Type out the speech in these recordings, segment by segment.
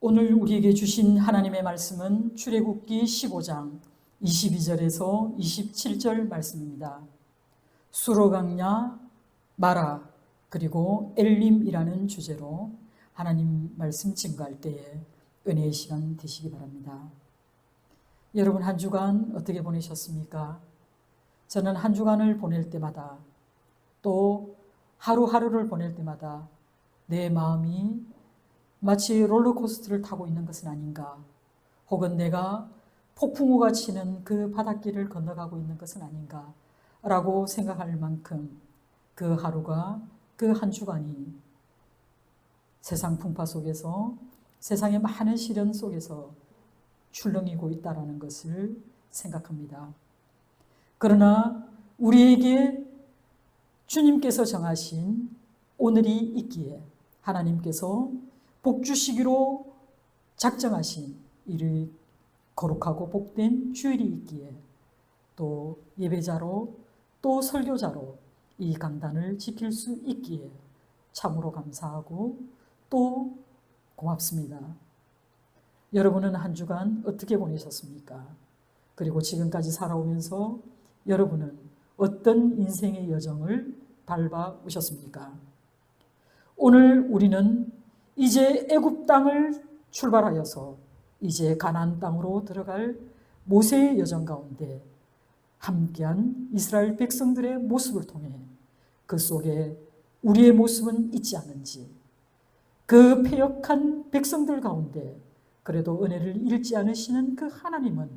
오늘 우리에게 주신 하나님의 말씀은 출애굽기 15장 22절에서 27절 말씀입니다. 수르강야, 마라, 그리고 엘림이라는 주제로 하나님 말씀 증거할 때에 은혜의 시간 되시기 바랍니다. 여러분 한 주간 어떻게 보내셨습니까? 저는 한 주간을 보낼 때마다 또 하루하루를 보낼 때마다 내 마음이 마치 롤러코스터를 타고 있는 것은 아닌가, 혹은 내가 폭풍우가 치는 그 바닷길을 건너가고 있는 것은 아닌가 라고 생각할 만큼 그 하루가, 그 한 주간이 세상 풍파 속에서, 세상의 많은 시련 속에서 출렁이고 있다는 것을 생각합니다. 그러나 우리에게 주님께서 정하신 오늘이 있기에, 하나님께서 복 주시기로 작정하신 이를 거룩하고 복된 주일이 있기에, 또 예배자로 또 설교자로 이 강단을 지킬 수 있기에 참으로 감사하고 또 고맙습니다. 여러분은 한 주간 어떻게 보내셨습니까? 그리고 지금까지 살아오면서 여러분은 어떤 인생의 여정을 밟아오셨습니까? 오늘 우리는 이제 애굽 땅을 출발하여서 이제 가나안 땅으로 들어갈 모세의 여정 가운데 함께한 이스라엘 백성들의 모습을 통해 그 속에 우리의 모습은 있지 않은지, 그 패역한 백성들 가운데 그래도 은혜를 잃지 않으시는 그 하나님은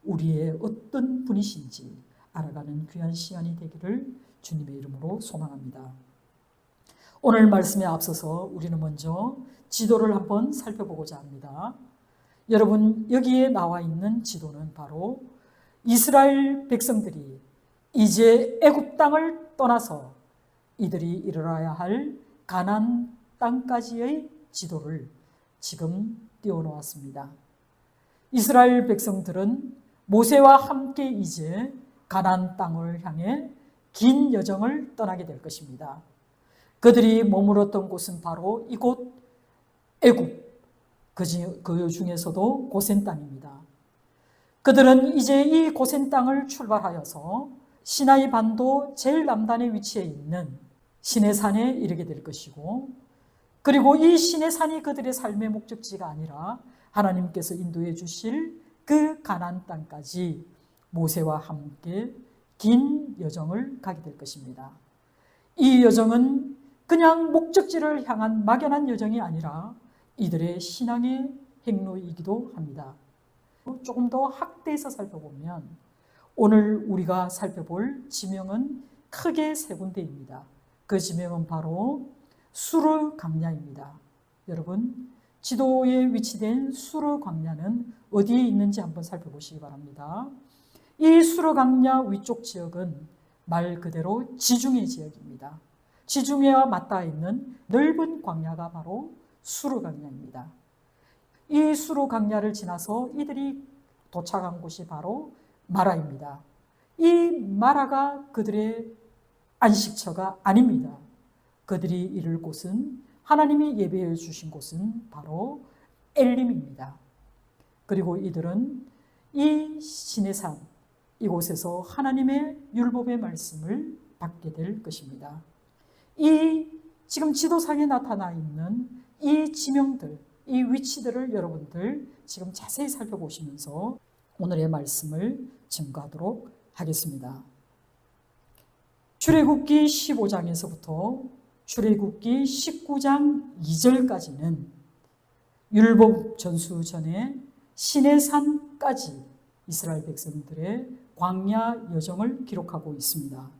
우리의 어떤 분이신지 알아가는 귀한 시간이 되기를 주님의 이름으로 소망합니다. 오늘 말씀에 앞서서 우리는 먼저 지도를 한번 살펴보고자 합니다. 여러분, 여기에 나와 있는 지도는 바로 이스라엘 백성들이 이제 애굽 땅을 떠나서 이들이 이르러야 할 가나안 땅까지의 지도를 지금 띄워놓았습니다. 이스라엘 백성들은 모세와 함께 이제 가나안 땅을 향해 긴 여정을 떠나게 될 것입니다. 그들이 머물렀던 곳은 바로 이곳 애굽, 그 중에서도 고센 땅입니다. 그들은 이제 이 고센 땅을 출발하여서 시나이 반도 제일 남단에 위치해 있는 시내산에 이르게 될 것이고, 그리고 이 시내산이 그들의 삶의 목적지가 아니라 하나님께서 인도해 주실 그 가나안 땅까지 모세와 함께 긴 여정을 가게 될 것입니다. 이 여정은 그냥 목적지를 향한 막연한 여정이 아니라 이들의 신앙의 행로이기도 합니다. 조금 더 확대해서 살펴보면 오늘 우리가 살펴볼 지명은 크게 세 군데입니다. 그 지명은 바로 수르 광야입니다. 여러분, 지도에 위치된 수르 광야는 어디에 있는지 한번 살펴보시기 바랍니다. 이 수르 광야 위쪽 지역은 말 그대로 지중해 지역입니다. 지중해와 맞닿아 있는 넓은 광야가 바로 수르 광야입니다. 이 수르 광야를 지나서 이들이 도착한 곳이 바로 마라입니다. 이 마라가 그들의 안식처가 아닙니다. 그들이 이를 곳은, 하나님이 예배해 주신 곳은 바로 엘림입니다. 그리고 이들은 이 시내산, 이곳에서 하나님의 율법의 말씀을 받게 될 것입니다. 이 지금 지도상에 나타나 있는 이 지명들, 이 위치들을 여러분들 지금 자세히 살펴보시면서 오늘의 말씀을 증거하도록 하겠습니다. 출애굽기 15장에서부터 출애굽기 19장 2절까지는 율법 전수 전에 시내산까지 이스라엘 백성들의 광야 여정을 기록하고 있습니다.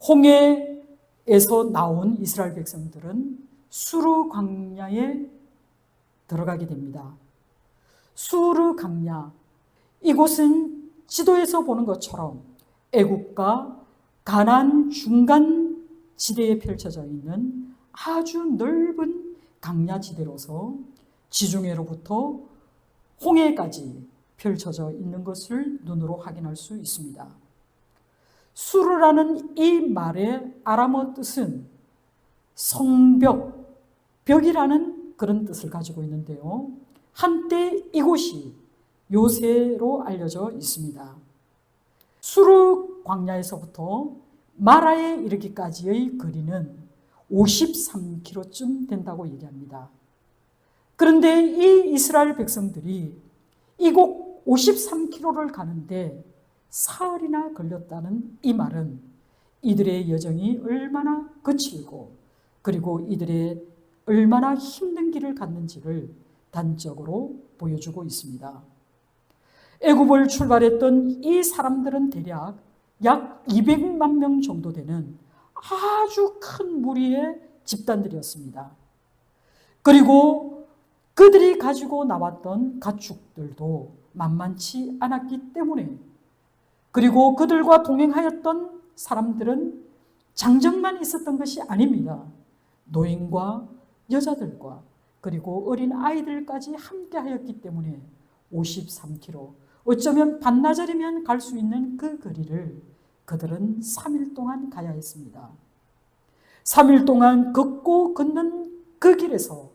홍해에서 나온 이스라엘 백성들은 수르 광야에 들어가게 됩니다. 수르 광야, 이곳은 지도에서 보는 것처럼 애굽과 가나안 중간 지대에 펼쳐져 있는 아주 넓은 광야 지대로서 지중해로부터 홍해까지 펼쳐져 있는 것을 눈으로 확인할 수 있습니다. 수르라는 이 말의 아람어 뜻은 성벽, 벽이라는 그런 뜻을 가지고 있는데요. 한때 이곳이 요새로 알려져 있습니다. 수르 광야에서부터 마라에 이르기까지의 거리는 53km쯤 된다고 얘기합니다. 그런데 이 이스라엘 백성들이 이곳 53km를 가는데 사흘이나 걸렸다는 이 말은 이들의 여정이 얼마나 거칠고 그리고 이들의 얼마나 힘든 길을 갔는지를 단적으로 보여주고 있습니다. 애굽을 출발했던 이 사람들은 대략 약 200만 명 정도 되는 아주 큰 무리의 집단들이었습니다. 그리고 그들이 가지고 나왔던 가축들도 만만치 않았기 때문에, 그리고 그들과 동행하였던 사람들은 장정만 있었던 것이 아닙니다. 노인과 여자들과 그리고 어린 아이들까지 함께 하였기 때문에 53km, 어쩌면 반나절이면 갈 수 있는 그 거리를 그들은 3일 동안 가야 했습니다. 3일 동안 걷고 걷는 그 길에서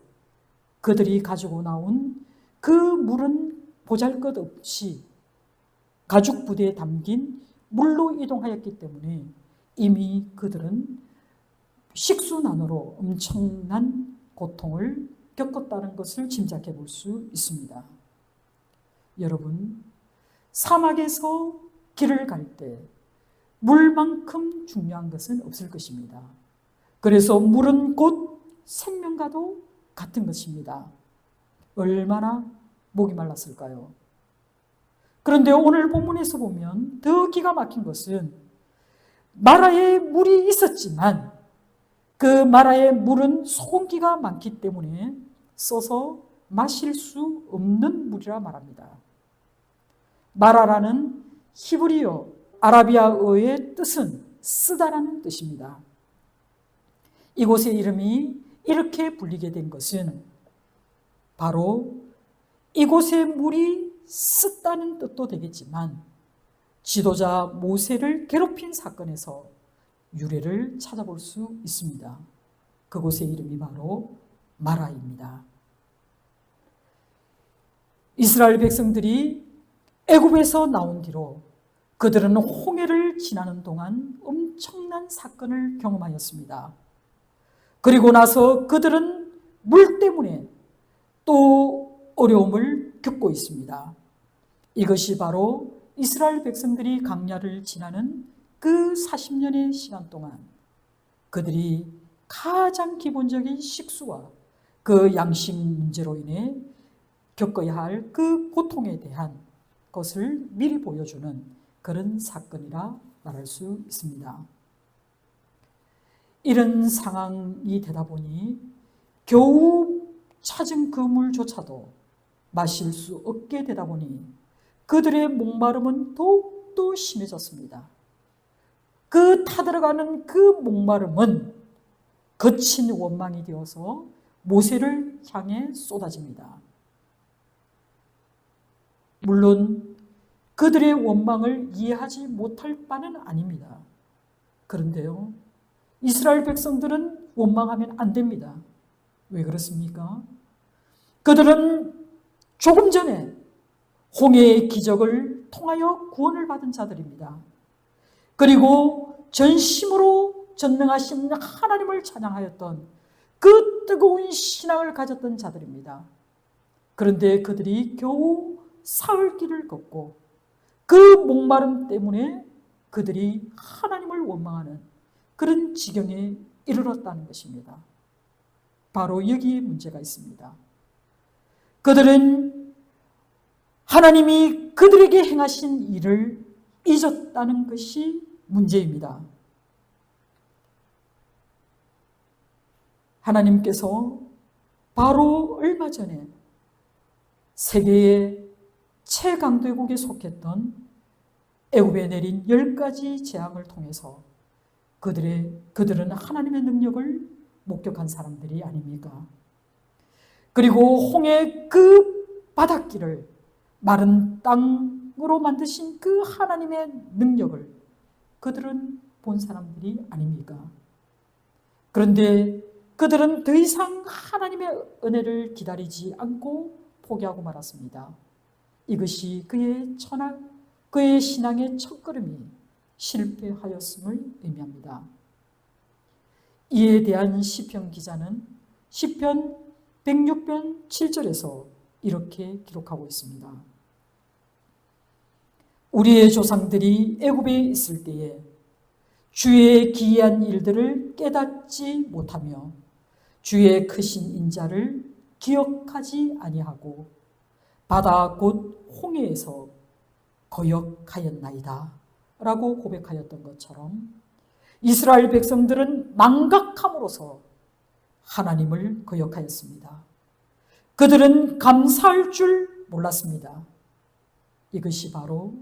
그들이 가지고 나온 그 물은 보잘것없이 가죽 부대에 담긴 물로 이동하였기 때문에 이미 그들은 식수난으로 엄청난 고통을 겪었다는 것을 짐작해 볼 수 있습니다. 여러분, 사막에서 길을 갈 때 물만큼 중요한 것은 없을 것입니다. 그래서 물은 곧 생명과도 같은 것입니다. 얼마나 목이 말랐을까요? 그런데 오늘 본문에서 보면 더 기가 막힌 것은 마라에 물이 있었지만 그 마라의 물은 소금기가 많기 때문에 써서 마실 수 없는 물이라 말합니다. 마라라는 히브리어, 아라비아어의 뜻은 쓰다라는 뜻입니다. 이곳의 이름이 이렇게 불리게 된 것은 바로 이곳의 물이 쓰다는 뜻도 되겠지만 지도자 모세를 괴롭힌 사건에서 유래를 찾아볼 수 있습니다. 그곳의 이름이 바로 마라입니다. 이스라엘 백성들이 애굽에서 나온 뒤로 그들은 홍해를 지나는 동안 엄청난 사건을 경험하였습니다. 그리고 나서 그들은 물 때문에 또 어려움을 겪고 있습니다. 이것이 바로 이스라엘 백성들이 광야를 지나는 그 40년의 시간 동안 그들이 가장 기본적인 식수와 그 양식 문제로 인해 겪어야 할 그 고통에 대한 것을 미리 보여주는 그런 사건이라 말할 수 있습니다. 이런 상황이 되다 보니 겨우 찾은 그 물조차도 마실 수 없게 되다 보니 그들의 목마름은 더욱더 심해졌습니다. 그 타들어가는 그 목마름은 거친 원망이 되어서 모세를 향해 쏟아집니다. 물론 그들의 원망을 이해하지 못할 바는 아닙니다. 그런데요, 이스라엘 백성들은 원망하면 안 됩니다. 왜 그렇습니까? 그들은 조금 전에 홍해의 기적을 통하여 구원을 받은 자들입니다. 그리고 전심으로 전능하신 하나님을 찬양하였던 그 뜨거운 신앙을 가졌던 자들입니다. 그런데 그들이 겨우 사흘 길을 걷고 그 목마름 때문에 그들이 하나님을 원망하는 그런 지경에 이르렀다는 것입니다. 바로 여기에 문제가 있습니다. 그들은 하나님이 그들에게 행하신 일을 잊었다는 것이 문제입니다. 하나님께서 바로 얼마 전에 세계의 최강대국에 속했던 애굽에 내린 10가지 재앙을 통해서 그들은 하나님의 능력을 목격한 사람들이 아닙니까? 그리고 홍해 그 바닷길을 마른 땅으로 만드신 그 하나님의 능력을 그들은 본 사람들이 아닙니까? 그런데 그들은 더 이상 하나님의 은혜를 기다리지 않고 포기하고 말았습니다. 이것이 그의 신앙의 첫걸음이 실패하였음을 의미합니다. 이에 대한 시편 기자는 시편 106편 7절에서 이렇게 기록하고 있습니다. 우리의 조상들이 애굽에 있을 때에 주의 기이한 일들을 깨닫지 못하며 주의 크신 인자를 기억하지 아니하고 바다 곧 홍해에서 거역하였나이다 라고 고백하였던 것처럼 이스라엘 백성들은 망각함으로써 하나님을 거역하였습니다. 그들은 감사할 줄 몰랐습니다. 이것이 바로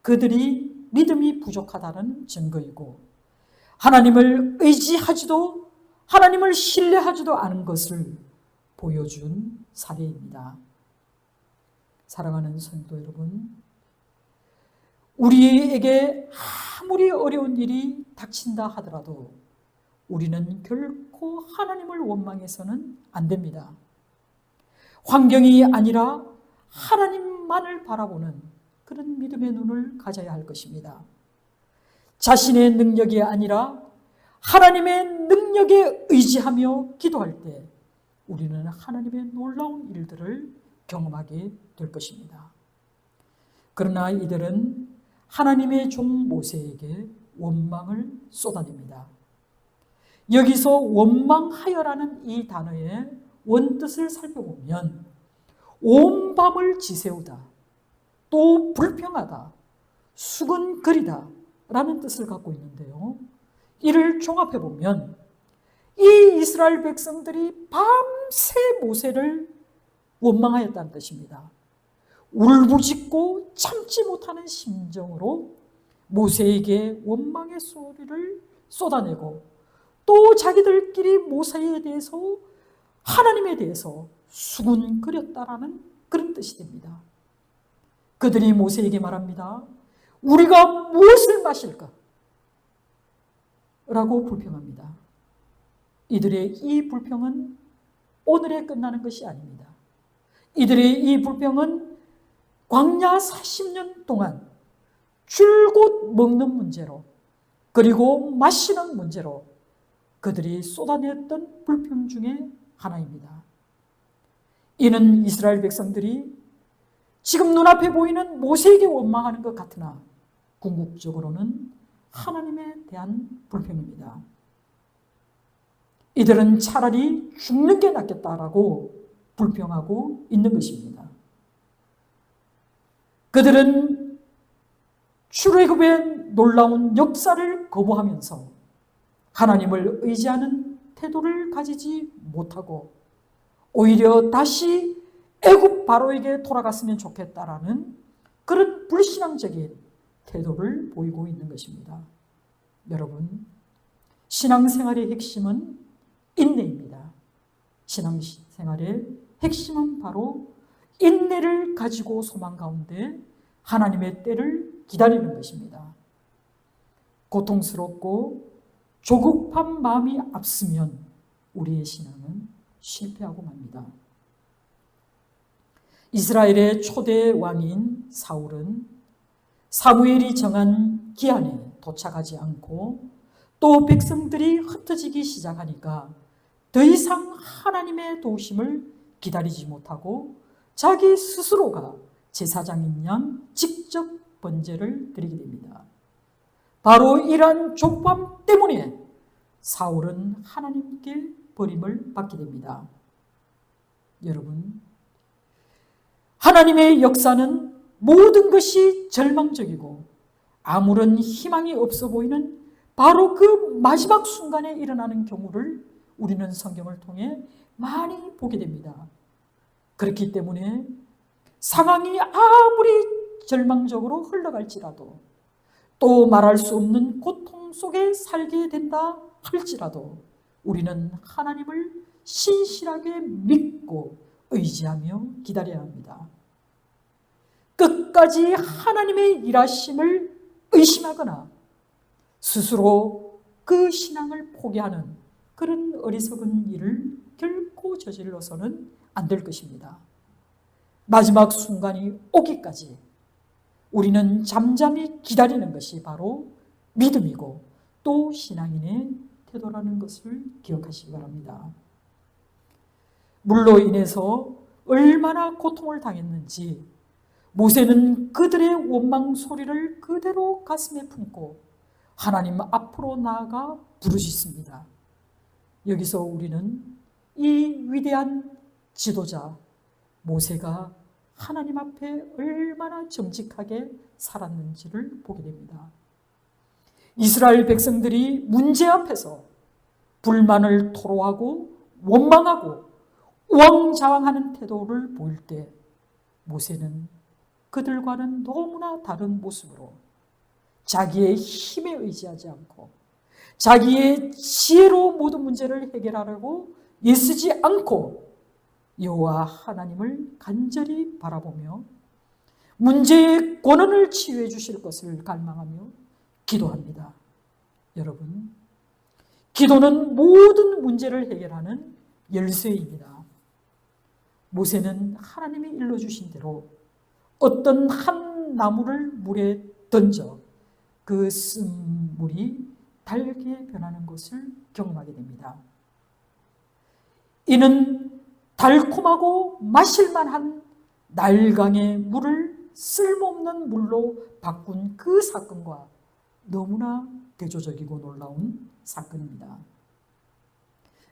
그들이 믿음이 부족하다는 증거이고 하나님을 의지하지도 하나님을 신뢰하지도 않은 것을 보여준 사례입니다. 사랑하는 성도 여러분, 우리에게 아무리 어려운 일이 닥친다 하더라도 우리는 결코 하나님을 원망해서는 안 됩니다. 환경이 아니라 하나님만을 바라보는 그런 믿음의 눈을 가져야 할 것입니다. 자신의 능력이 아니라 하나님의 능력에 의지하며 기도할 때 우리는 하나님의 놀라운 일들을 경험하게 될 것입니다. 그러나 이들은 하나님의 종 모세에게 원망을 쏟아냅니다. 여기서 원망하여라는 이 단어의 원뜻을 살펴보면 온 밤을 지새우다, 또 불평하다, 수근거리다 라는 뜻을 갖고 있는데요. 이를 종합해보면 이 이스라엘 백성들이 밤새 모세를 원망하였다는 뜻입니다. 울부짖고 참지 못하는 심정으로 모세에게 원망의 소리를 쏟아내고 또 자기들끼리 모세에 대해서 하나님에 대해서 수군거렸다라는 그런 뜻이 됩니다. 그들이 모세에게 말합니다. 우리가 무엇을 마실까? 라고 불평합니다. 이들의 이 불평은 오늘에 끝나는 것이 아닙니다. 이들의 이 불평은 광야 40년 동안 줄곧 먹는 문제로 그리고 마시는 문제로 그들이 쏟아냈던 불평 중에 하나입니다. 이는 이스라엘 백성들이 지금 눈앞에 보이는 모세에게 원망하는 것 같으나 궁극적으로는 하나님에 대한 불평입니다. 이들은 차라리 죽는 게 낫겠다라고 불평하고 있는 것입니다. 그들은 출애굽의 놀라운 역사를 거부하면서 하나님을 의지하는 태도를 가지지 못하고 오히려 다시 애굽 바로에게 돌아갔으면 좋겠다라는 그런 불신앙적인 태도를 보이고 있는 것입니다. 여러분, 신앙생활의 핵심은 인내입니다. 신앙생활의 핵심은 바로 인내를 가지고 소망 가운데 하나님의 때를 기다리는 것입니다. 고통스럽고 조급한 마음이 앞서면 우리의 신앙은 실패하고 맙니다. 이스라엘의 초대 왕인 사울은 사무엘이 정한 기한에 도착하지 않고 또 백성들이 흩어지기 시작하니까 더 이상 하나님의 도우심을 기다리지 못하고 자기 스스로가 제사장인 양 직접 번제를 드리게 됩니다. 바로 이러한 조급함 때문에 사울은 하나님께 버림을 받게 됩니다. 여러분, 하나님의 역사는 모든 것이 절망적이고 아무런 희망이 없어 보이는 바로 그 마지막 순간에 일어나는 경우를 우리는 성경을 통해 많이 보게 됩니다. 그렇기 때문에 상황이 아무리 절망적으로 흘러갈지라도 또 말할 수 없는 고통 속에 살게 된다 할지라도 우리는 하나님을 신실하게 믿고 의지하며 기다려야 합니다. 끝까지 하나님의 일하심을 의심하거나 스스로 그 신앙을 포기하는 그런 어리석은 일을 결코 저질러서는 안 될 것입니다. 마지막 순간이 오기까지 우리는 잠잠히 기다리는 것이 바로 믿음이고 또 신앙인의 태도라는 것을 기억하시기 바랍니다. 물로 인해서 얼마나 고통을 당했는지 모세는 그들의 원망 소리를 그대로 가슴에 품고 하나님 앞으로 나아가 부르짖습니다. 여기서 우리는 이 위대한 지도자 모세가 하나님 앞에 얼마나 정직하게 살았는지를 보게 됩니다. 이스라엘 백성들이 문제 앞에서 불만을 토로하고 원망하고 우왕좌왕하는 태도를 보일 때 모세는 그들과는 너무나 다른 모습으로 자기의 힘에 의지하지 않고 자기의 지혜로 모든 문제를 해결하려고 애쓰지 않고 여호와 하나님을 간절히 바라보며 문제의 권한을 치유해 주실 것을 갈망하며 기도합니다. 여러분, 기도는 모든 문제를 해결하는 열쇠입니다. 모세는 하나님이 일러주신 대로 어떤 한 나무를 물에 던져 그 쓴물이 달게 변하는 것을 경험하게 됩니다. 이는 달콤하고 마실만한 나일강의 물을 쓸모없는 물로 바꾼 그 사건과 너무나 대조적이고 놀라운 사건입니다.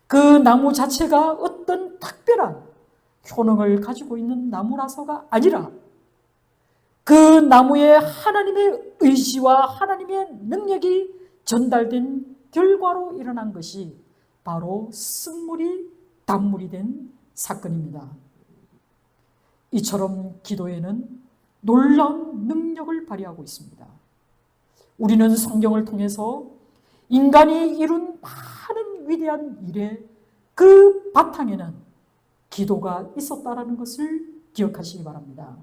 그 나무 자체가 어떤 특별한 효능을 가지고 있는 나무라서가 아니라 그 나무에 하나님의 의지와 하나님의 능력이 전달된 결과로 일어난 것이 바로 쓴물이 단물이 된 사건입니다. 이처럼 기도에는 놀라운 능력을 발휘하고 있습니다. 우리는 성경을 통해서 인간이 이룬 많은 위대한 일의 그 바탕에는 기도가 있었다라는 것을 기억하시기 바랍니다.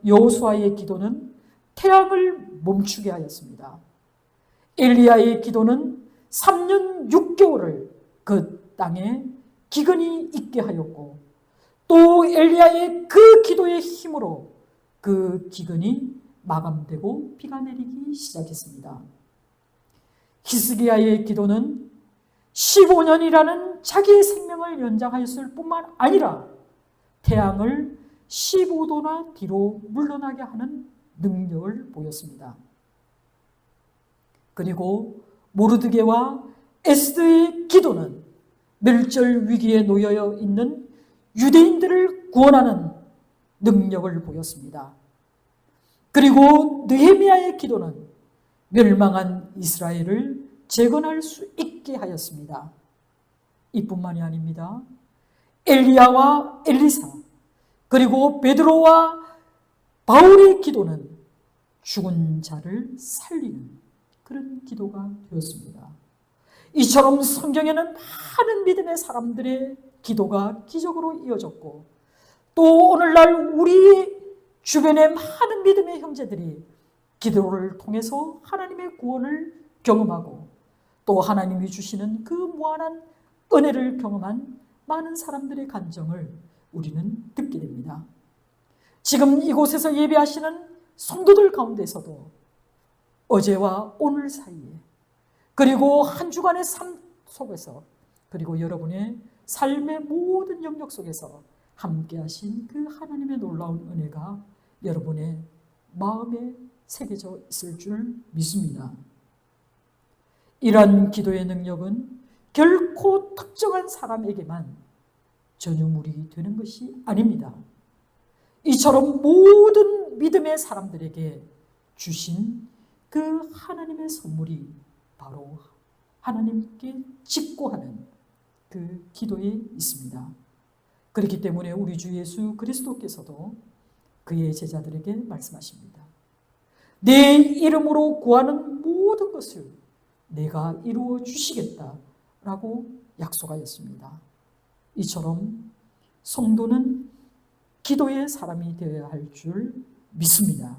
여호수아의 기도는 태양을 멈추게 하였습니다. 엘리야의 기도는 3년 6개월을 그 땅에 기근이 있게 하였고 또 엘리야의 그 기도의 힘으로 그 기근이 마감되고 비가 내리기 시작했습니다. 히스기야의 기도는 15년이라는 자기의 생명을 연장하였을 뿐만 아니라 태양을 15도나 뒤로 물러나게 하는 능력을 보였습니다. 그리고 모르드게와 에스더의 기도는 멸절 위기에 놓여 있는 유대인들을 구원하는 능력을 보였습니다. 그리고 느헤미야의 기도는 멸망한 이스라엘을 재건할 수 있게 하였습니다. 이뿐만이 아닙니다. 엘리야와 엘리사 그리고 베드로와 바울의 기도는 죽은 자를 살리는 그런 기도가 되었습니다. 이처럼 성경에는 많은 믿음의 사람들의 기도가 기적으로 이어졌고 또 오늘날 우리 주변의 많은 믿음의 형제들이 기도를 통해서 하나님의 구원을 경험하고 또 하나님이 주시는 그 무한한 은혜를 경험한 많은 사람들의 간증을 우리는 듣게 됩니다. 지금 이곳에서 예배하시는 성도들 가운데서도 어제와 오늘 사이에 그리고 한 주간의 삶 속에서 그리고 여러분의 삶의 모든 영역 속에서 함께 하신 그 하나님의 놀라운 은혜가 여러분의 마음에 새겨져 있을 줄 믿습니다. 이러한 기도의 능력은 결코 특정한 사람에게만 전유물이 되는 것이 아닙니다. 이처럼 모든 믿음의 사람들에게 주신 그 하나님의 선물이 바로 하나님께 직고하는 그 기도에 있습니다. 그렇기 때문에 우리 주 예수 그리스도께서도 그의 제자들에게 말씀하십니다. 내 이름으로 구하는 모든 것을 내가 이루어 주시겠다라고 약속하였습니다. 이처럼 성도는 기도의 사람이 되어야 할 줄 믿습니다.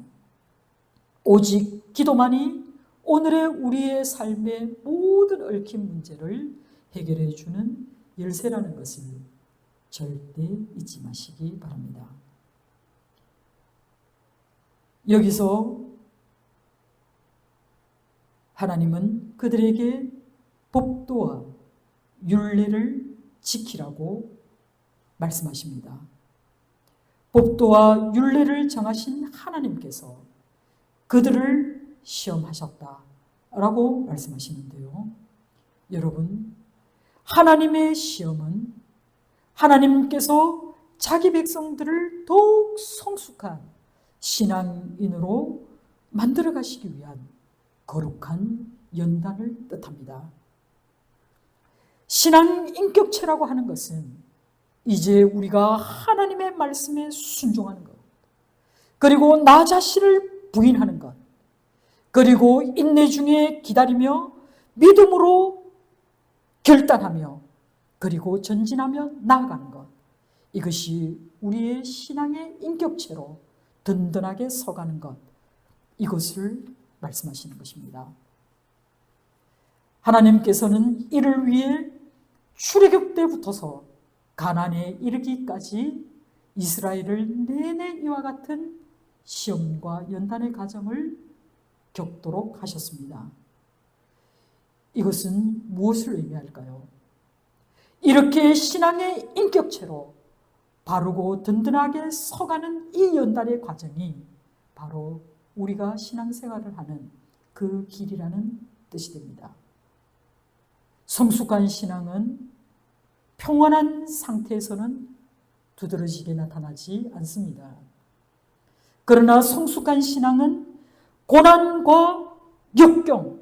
오직 기도만이 오늘의 우리의 삶의 모든 얽힌 문제를 해결해 주는 열쇠라는 것을 절대 잊지 마시기 바랍니다. 여기서 하나님은 그들에게 법도와 율례를 지키라고 말씀하십니다. 법도와 율례를 정하신 하나님께서 그들을 시험하셨다라고 말씀하시는데요. 여러분, 하나님의 시험은 하나님께서 자기 백성들을 더욱 성숙한 신앙인으로 만들어 가시기 위한 거룩한 연단을 뜻합니다. 신앙 인격체라고 하는 것은 이제 우리가 하나님의 말씀에 순종하는 것, 그리고 나 자신을 부인하는 것, 그리고 인내 중에 기다리며 믿음으로 결단하며 그리고 전진하며 나아가는 것, 이것이 우리의 신앙의 인격체로 든든하게 서가는 것, 이것을 말씀하시는 것입니다. 하나님께서는 이를 위해 출애굽 때부터서 가나안에 이르기까지 이스라엘을 내내 이와 같은 시험과 연단의 과정을 겪도록 하셨습니다. 이것은 무엇을 의미할까요? 이렇게 신앙의 인격체로 바르고 든든하게 서가는 이 연단의 과정이 바로 우리가 신앙생활을 하는 그 길이라는 뜻이 됩니다. 성숙한 신앙은 평안한 상태에서는 두드러지게 나타나지 않습니다. 그러나 성숙한 신앙은 고난과 역경,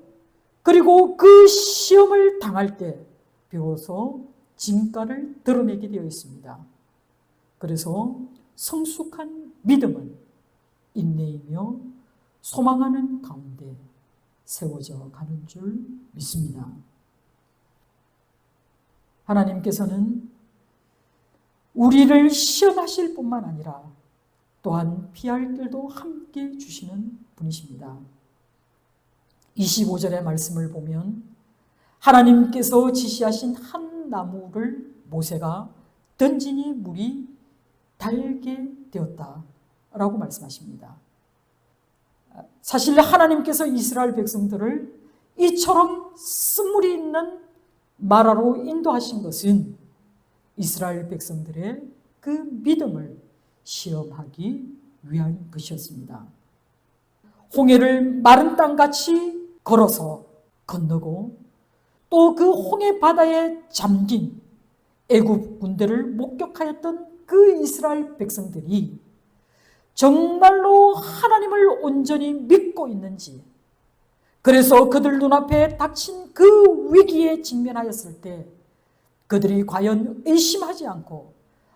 그리고 그 시험을 당할 때 비로소 진가를 드러내게 되어 있습니다. 그래서 성숙한 믿음은 인내이며 소망하는 가운데 세워져 가는 줄 믿습니다. 하나님께서는 우리를 시험하실 뿐만 아니라 또한 피할 길도 함께 주시는 분이십니다. 25절의 말씀을 보면 하나님께서 지시하신 한 나무를 모세가 던지니 물이 달게 되었다라고 말씀하십니다. 사실 하나님께서 이스라엘 백성들을 이처럼 쓴물이 있는 마라로 인도하신 것은 이스라엘 백성들의 그 믿음을 시험하기 위한 것이었습니다. 홍해를 마른 땅같이 걸어서 건너고 또 그 홍해 바다에 잠긴 애굽 군대를 목격하였던 그 이스라엘 백성들이 정말로 하나님을 온전히 믿고 있는지, 그래서 그들 눈앞에 닥친 그 위기에 직면하였을 때 그들이 과연 의심하지 않고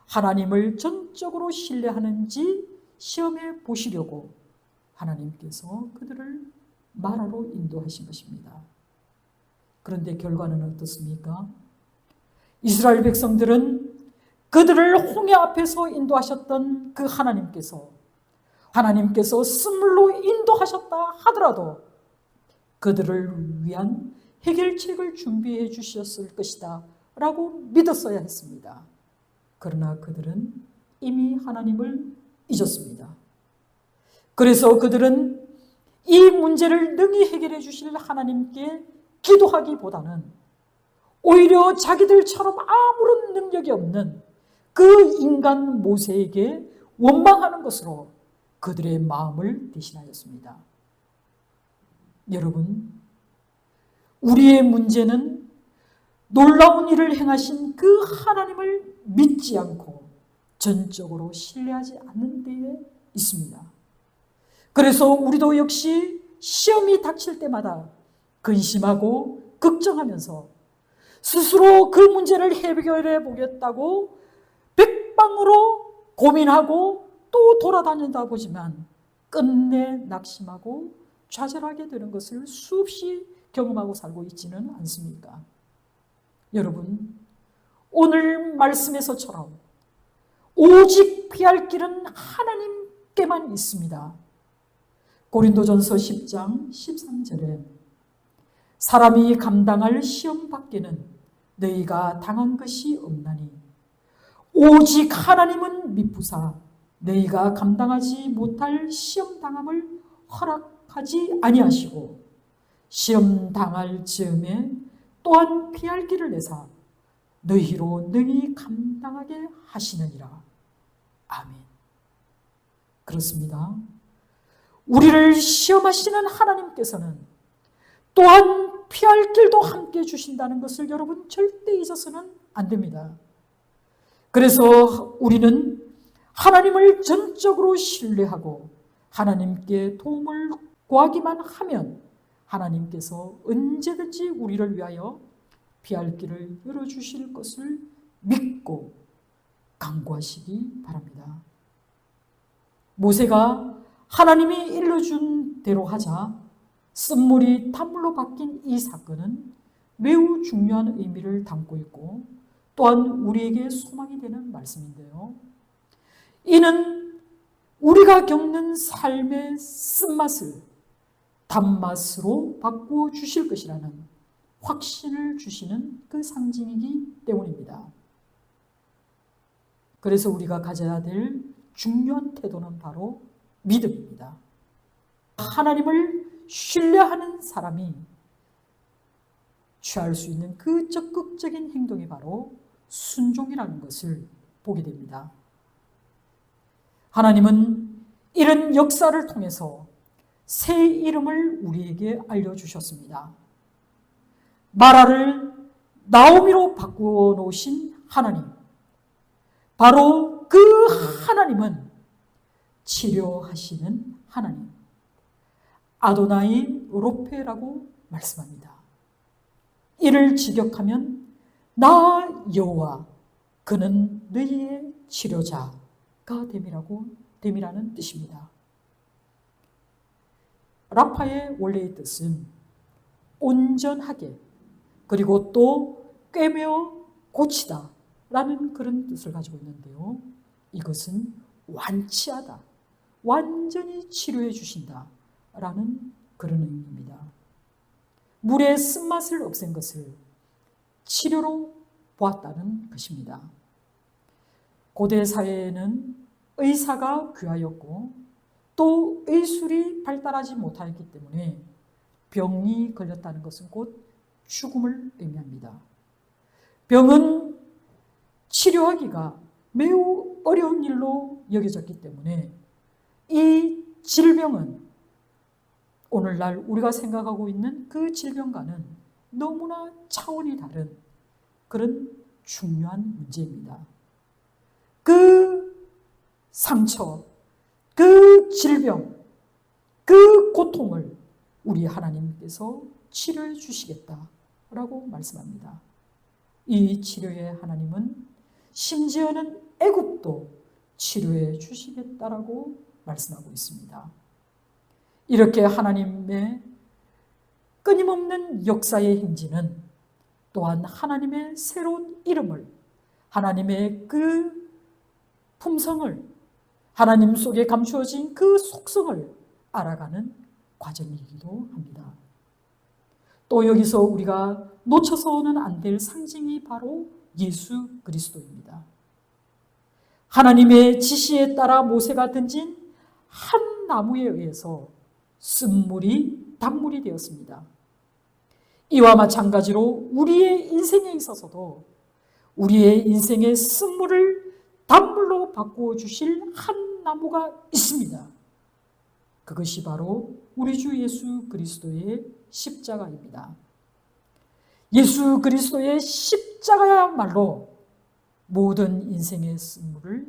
하나님을 전적으로 신뢰하는지 시험해 보시려고 하나님께서 그들을 마라로 인도하신 것입니다. 그런데 결과는 어떻습니까? 이스라엘 백성들은 그들을 홍해 앞에서 인도하셨던 그 하나님께서 쓴물로 인도하셨다 하더라도 그들을 위한 해결책을 준비해 주셨을 것이다 라고 믿었어야 했습니다. 그러나 그들은 이미 하나님을 잊었습니다. 그래서 그들은 이 문제를 능히 해결해 주실 하나님께 기도하기보다는 오히려 자기들처럼 아무런 능력이 없는 그 인간 모세에게 원망하는 것으로 그들의 마음을 대신하였습니다. 여러분, 우리의 문제는 놀라운 일을 행하신 그 하나님을 믿지 않고 전적으로 신뢰하지 않는 데에 있습니다. 그래서 우리도 역시 시험이 닥칠 때마다 근심하고 걱정하면서 스스로 그 문제를 해결해 보겠다고 백방으로 고민하고 또 돌아다니다 보지만 끝내 낙심하고 좌절하게 되는 것을 수없이 경험하고 살고 있지는 않습니까? 여러분, 오늘 말씀에서처럼 오직 피할 길은 하나님께만 있습니다. 고린도전서 10장 13절에 사람이 감당할 시험 밖에는 너희가 당한 것이 없나니 오직 하나님은 미쁘사 너희가 감당하지 못할 시험 당함을 허락하지 아니하시고 시험 당할 즈음에 또한 피할 길을 내사 너희로 능히 감당하게 하시느니라. 아멘. 그렇습니다. 우리를 시험하시는 하나님께서는 또한 피할 길도 함께 주신다는 것을 여러분 절대 잊어서는 안 됩니다. 그래서 우리는 하나님을 전적으로 신뢰하고 하나님께 도움을 구하기만 하면 하나님께서 언제든지 우리를 위하여 피할 길을 열어주실 것을 믿고 간구하시기 바랍니다. 모세가 하나님이 일러준 대로 하자 쓴물이 단물로 바뀐 이 사건은 매우 중요한 의미를 담고 있고 또한 우리에게 소망이 되는 말씀인데요. 이는 우리가 겪는 삶의 쓴맛을 단맛으로 바꾸어 주실 것이라는 확신을 주시는 그 상징이기 때문입니다. 그래서 우리가 가져야 될 중요한 태도는 바로 믿음입니다. 하나님을 신뢰하는 사람이 취할 수 있는 그 적극적인 행동이 바로 순종이라는 것을 보게 됩니다. 하나님은 이런 역사를 통해서 새 이름을 우리에게 알려주셨습니다. 마라를 나오미로 바꾸어 놓으신 하나님, 바로 그 하나님은 치료하시는 하나님, 아도나이 로페라고 말씀합니다. 이를 직역하면 나 여호와 그는 너희의 치료자가 됨이라는 뜻입니다. 라파의 원래의 뜻은 온전하게 그리고 또 꿰며 고치다 라는 그런 뜻을 가지고 있는데요. 이것은 완치하다, 완전히 치료해 주신다 라는 그런 의미입니다. 물의 쓴맛을 없앤 것을 치료로 보았다는 것입니다. 고대 사회에는 의사가 귀하였고 또 의술이 발달하지 못하였기 때문에 병이 걸렸다는 것은 곧 죽음을 의미합니다. 병은 치료하기가 매우 어려운 일로 여겨졌기 때문에 이 질병은 오늘날 우리가 생각하고 있는 그 질병과는 너무나 차원이 다른 그런 중요한 문제입니다. 그 상처, 그 질병, 그 고통을 우리 하나님께서 치료해 주시겠다라고 말씀합니다. 이 치료의 하나님은 심지어는 애굽도 치료해 주시겠다라고 말씀하고 있습니다. 이렇게 하나님의 끊임없는 역사의 행진은 또한 하나님의 새로운 이름을, 하나님의 그 품성을, 하나님 속에 감추어진 그 속성을 알아가는 과정이기도 합니다. 또 여기서 우리가 놓쳐서는 안 될 상징이 바로 예수 그리스도입니다. 하나님의 지시에 따라 모세가 던진 한 나무에 의해서 쓴물이 단물이 되었습니다. 이와 마찬가지로 우리의 인생에 있어서도 우리의 인생의 쓴물을 단물로 바꾸어 주실 한 나무가 있습니다. 그것이 바로 우리 주 예수 그리스도의 십자가입니다. 예수 그리스도의 십자가야말로 모든 인생의 쓴물을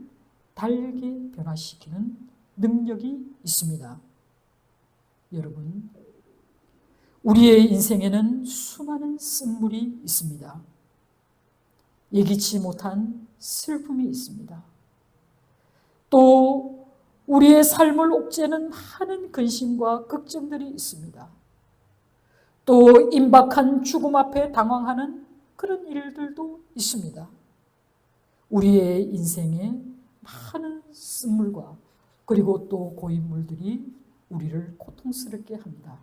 달게 변화시키는 능력이 있습니다. 여러분, 우리의 인생에는 수많은 쓴물이 있습니다. 예기치 못한 슬픔이 있습니다. 또 우리의 삶을 옥죄는 많은 근심과 걱정들이 있습니다. 또 임박한 죽음 앞에 당황하는 그런 일들도 있습니다. 우리의 인생에 많은 쓴물과 그리고 또 고인물들이 우리를 고통스럽게 합니다.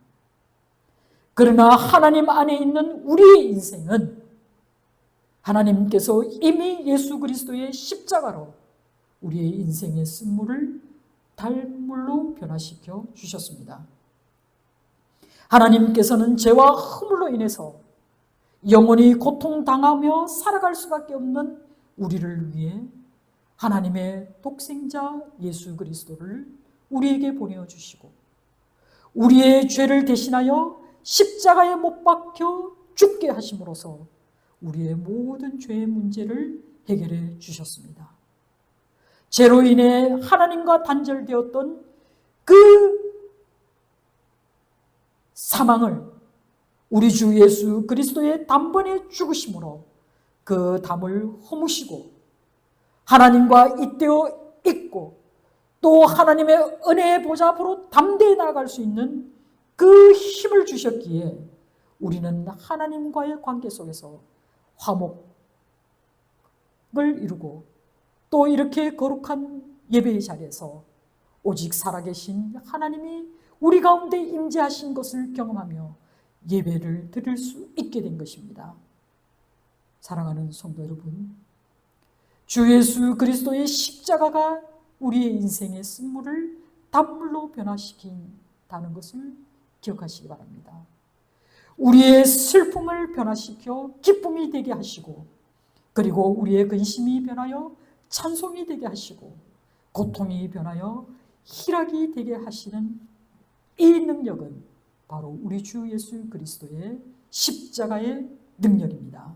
그러나 하나님 안에 있는 우리의 인생은 하나님께서 이미 예수 그리스도의 십자가로 우리의 인생의 쓴물을 달물로 변화시켜 주셨습니다. 하나님께서는 죄와 허물로 인해서 영원히 고통당하며 살아갈 수밖에 없는 우리를 위해 하나님의 독생자 예수 그리스도를 우리에게 보내주시고 우리의 죄를 대신하여 십자가에 못 박혀 죽게 하심으로써 우리의 모든 죄의 문제를 해결해 주셨습니다. 죄로 인해 하나님과 단절되었던 그 사망을 우리 주 예수 그리스도의 단번에 죽으심으로 그 담을 허무시고 하나님과 잇대어 있고 또 하나님의 은혜의 보좌 앞으로 담대히 나아갈 수 있는 그 힘을 주셨기에 우리는 하나님과의 관계 속에서 화목을 이루고 또 이렇게 거룩한 예배의 자리에서 오직 살아계신 하나님이 우리 가운데 임재하신 것을 경험하며 예배를 드릴 수 있게 된 것입니다. 사랑하는 성도 여러분, 주 예수 그리스도의 십자가가 우리의 인생의 쓴물을 단물로 변화시킨다는 것을 기억하시기 바랍니다. 우리의 슬픔을 변화시켜 기쁨이 되게 하시고 그리고 우리의 근심이 변하여 찬송이 되게 하시고 고통이 변하여 희락이 되게 하시는 이 능력은 바로 우리 주 예수 그리스도의 십자가의 능력입니다.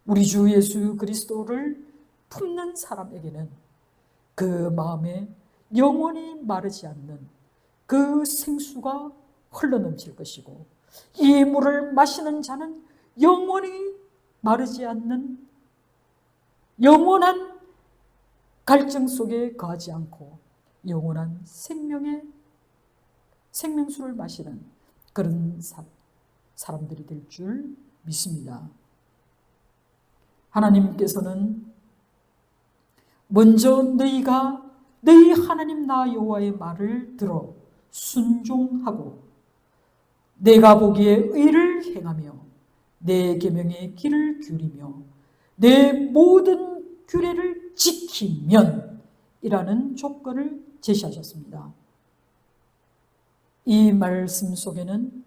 우리 주 예수 그리스도를 품는 사람에게는 그 마음에 영원히 마르지 않는 그 생수가 흘러넘칠 것이고 이 물을 마시는 자는 영원히 마르지 않는 영원한 갈증 속에 거하지 않고 영원한 생명수를 마시는 그런 사람들이 될 줄 믿습니다. 하나님께서는 먼저 너희 하나님 나 여호와의 말을 들어 순종하고 내가 보기에 의를 행하며 내 계명의 길을 기울이며 내 모든 규례를 지키면 이라는 조건을 제시하셨습니다. 이 말씀 속에는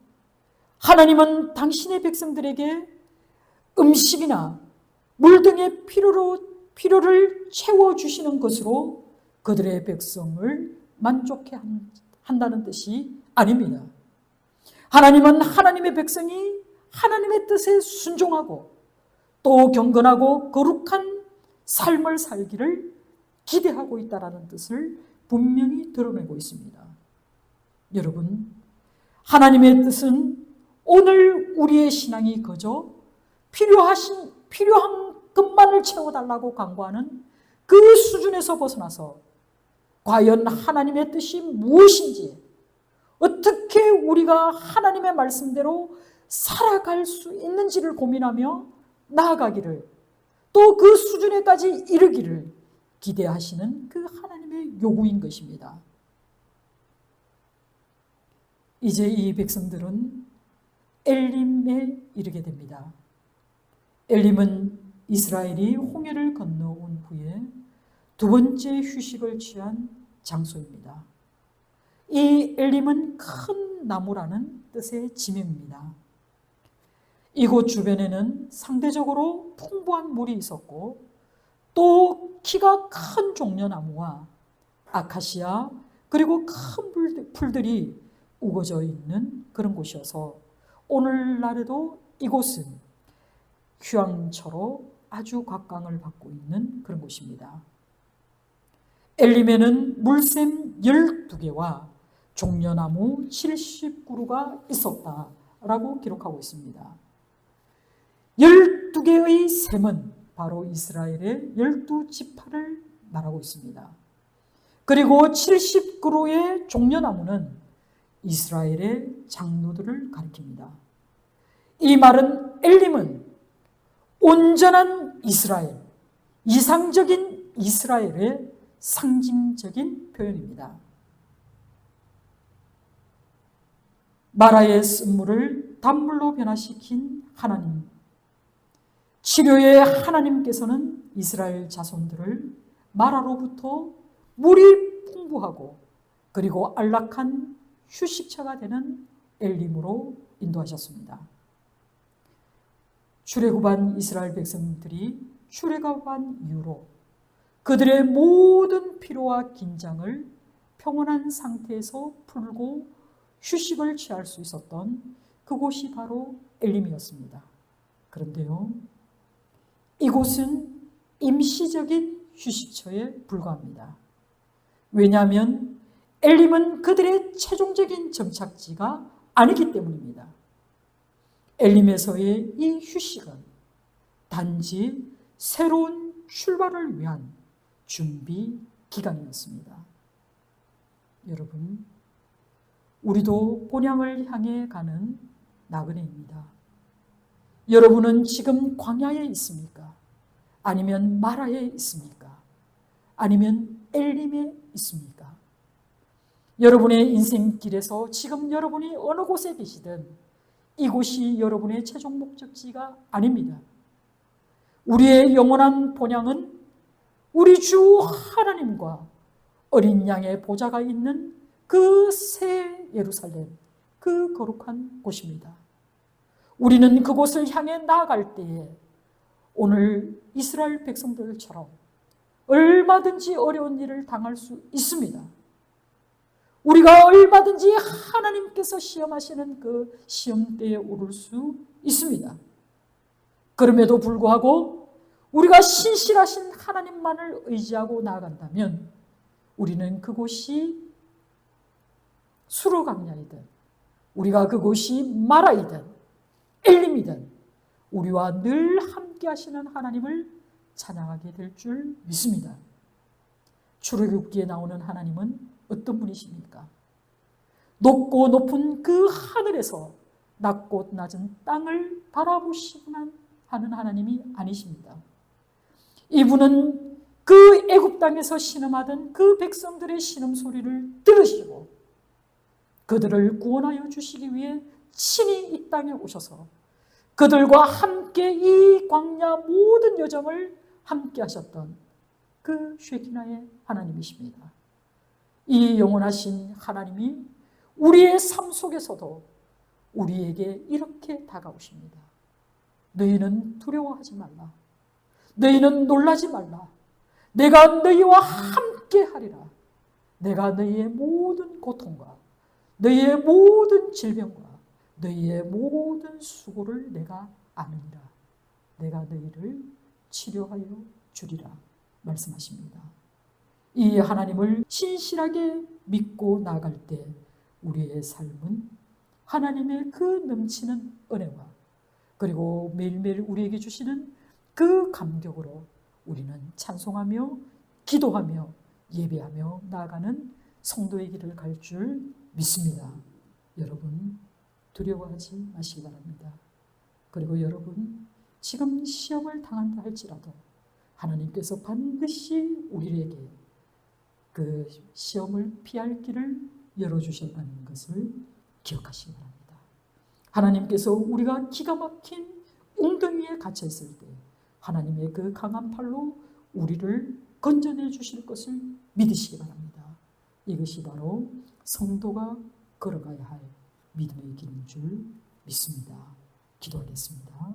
하나님은 당신의 백성들에게 음식이나 물 등의 필요를 채워주시는 것으로 그들의 백성을 만족해 한다는 뜻이 아닙니다. 하나님은 하나님의 백성이 하나님의 뜻에 순종하고 또 경건하고 거룩한 삶을 살기를 기대하고 있다는 뜻을 분명히 드러내고 있습니다. 여러분, 하나님의 뜻은 오늘 우리의 신앙이 그저 필요한 것만을 채워달라고 간구하는 그 수준에서 벗어나서 과연 하나님의 뜻이 무엇인지 어떻게 우리가 하나님의 말씀대로 살아갈 수 있는지를 고민하며 나아가기를 또 그 수준에까지 이르기를 기대하시는 그 하나님의 요구인 것입니다. 이제 이 백성들은 엘림에 이르게 됩니다. 엘림은 이스라엘이 홍해를 건너온 후에 두 번째 휴식을 취한 장소입니다. 이 엘림은 큰 나무라는 뜻의 지명입니다. 이곳 주변에는 상대적으로 풍부한 물이 있었고 또 키가 큰 종려나무와 아카시아 그리고 큰 풀들이 우거져 있는 그런 곳이어서 오늘날에도 이곳은 휴양처로 아주 각광을 받고 있는 그런 곳입니다. 엘림에는 물샘 12개와 종려나무 70그루가 있었다라고 기록하고 있습니다. 12개의 샘은 바로 이스라엘의 12지파를 말하고 있습니다. 그리고 70그루의 종려나무는 이스라엘의 장로들을 가리킵니다. 이 말은 엘림은 온전한 이스라엘, 이상적인 이스라엘의 상징적인 표현입니다. 마라의 쓴물을 단물로 변화시킨 하나님, 치료의 하나님께서는 이스라엘 자손들을 마라로부터 물이 풍부하고 그리고 안락한 휴식처가 되는 엘림으로 인도하셨습니다. 출애굽한 이스라엘 백성들이 출애굽한 이후로 그들의 모든 피로와 긴장을 평온한 상태에서 풀고 휴식을 취할 수 있었던 그곳이 바로 엘림이었습니다. 그런데요, 이곳은 임시적인 휴식처에 불과합니다. 왜냐하면 엘림은 그들의 최종적인 정착지가 아니기 때문입니다. 엘림에서의 이 휴식은 단지 새로운 출발을 위한 준비 기간이었습니다. 여러분, 우리도 본향을 향해 가는 나그네입니다. 여러분은 지금 광야에 있습니까? 아니면 마라에 있습니까? 아니면 엘림에 있습니까? 여러분의 인생길에서 지금 여러분이 어느 곳에 계시든 이곳이 여러분의 최종 목적지가 아닙니다. 우리의 영원한 본향은 우리 주 하나님과 어린 양의 보좌가 있는 그 새 예루살렘, 그 거룩한 곳입니다. 우리는 그곳을 향해 나아갈 때에 오늘 이스라엘 백성들처럼 얼마든지 어려운 일을 당할 수 있습니다. 우리가 얼마든지 하나님께서 시험하시는 그 시험대에 오를 수 있습니다. 그럼에도 불구하고 우리가 신실하신 하나님만을 의지하고 나아간다면 우리는 그곳이 수르강야이든 우리가 그곳이 마라이든 엘림이든 우리와 늘 함께 하시는 하나님을 찬양하게 될 줄 믿습니다. 출애굽기에 나오는 하나님은 어떤 분이십니까? 높고 높은 그 하늘에서 낮고 낮은 땅을 바라보시고만 하는 하나님이 아니십니다. 이분은 그 애굽 땅에서 신음하던 그 백성들의 신음 소리를 들으시고 그들을 구원하여 주시기 위해 친히 이 땅에 오셔서 그들과 함께 이 광야 모든 여정을 함께 하셨던 그 쉐키나의 하나님이십니다. 이 영원하신 하나님이 우리의 삶 속에서도 우리에게 이렇게 다가오십니다. 너희는 두려워하지 말라. 너희는 놀라지 말라. 내가 너희와 함께 하리라. 내가 너희의 모든 고통과 너희의 모든 질병과 너희의 모든 수고를 내가 아느니라. 내가 너희를 치료하여 주리라 말씀하십니다. 이 하나님을 신실하게 믿고 나아갈 때 우리의 삶은 하나님의 그 넘치는 은혜와 그리고 매일매일 우리에게 주시는 그 감격으로 우리는 찬송하며 기도하며 예배하며 나아가는 성도의 길을 갈 줄 믿습니다. 여러분 두려워하지 마시기 바랍니다. 그리고 여러분 지금 시험을 당한다 할지라도 하나님께서 반드시 우리에게 그 시험을 피할 길을 열어주셨다는 것을 기억하시기 바랍니다. 하나님께서 우리가 기가 막힌 웅덩이에 갇혀 있을 때 하나님의 그 강한 팔로 우리를 건져내 주실 것을 믿으시기 바랍니다. 이것이 바로 성도가 걸어가야 할 믿음의 길인 줄 믿습니다. 기도하겠습니다.